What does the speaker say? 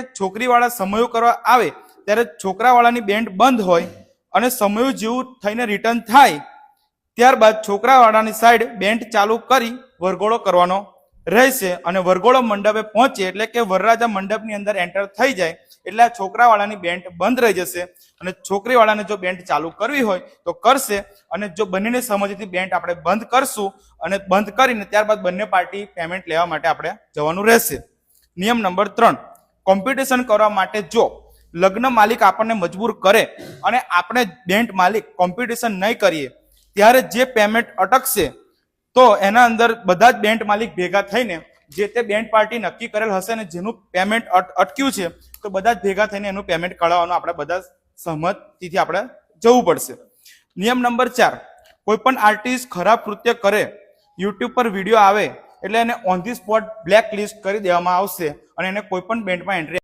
છોકરીવાળા સમયો કરવા આવે ત્યારે છોકરાવાળાની બેન્ડ બંધ હોય અને સમયો જેવું થઈને રિટર્ન થાય ત્યારબાદ છોકરાવાળાની સાઈડ બેન્ડ ચાલુ કરી વરઘોડો કરવાનો રહેશે અને વરઘોડો મંડપે પહોંચે એટલે કે વરરાજા મંડપની અંદર એન્ટર થઈ જાય એટલે છોકરાવાળાની બેન્ડ બંધ રહી જશે અને છોકરીવાળાને જો બેન્ડ ચાલુ કરવી હોય તો કરશે અને જો બંનેને સમજથી બેન્ડ આપણે બંધ કરશું અને બંધ કરીને ત્યારબાદ બંને પાર્ટી પેમેન્ટ લેવા માટે આપણે જવાનું રહેશે। નિયમ નંબર 3, કોમ્પિટિશન કરવા માટે જો લગ્ન માલિક આપણને મજબૂર કરે અને આપણે બેન્ડ માલિક કોમ્પિટિશન નહીં કરીએ ત્યારે જે પેમેન્ટ અટકશે તો એના અંદર બધા જ બેન્ડ માલિક ભેગા થઈને જે તે બેન્ડ પાર્ટી નક્કી કરેલ હશે ને જેનું પેમેન્ટ અટક્યું છે તો બધા જ ભેગા થઈને એનું પેમેન્ટ કઢાવવાનું આપણે બધા સહમતિથી આપણે જવું પડશે। નિયમ નંબર 4, કોઈ પણ આર્ટિસ્ટ ખરાબ કૃત્ય કરે યુટ્યુબ પર વિડીયો આવે એટલે એને on the spot black list કરી દેવામાં આવશે અને એને કોઈ પણ બેન્ડમાં એન્ટ્રી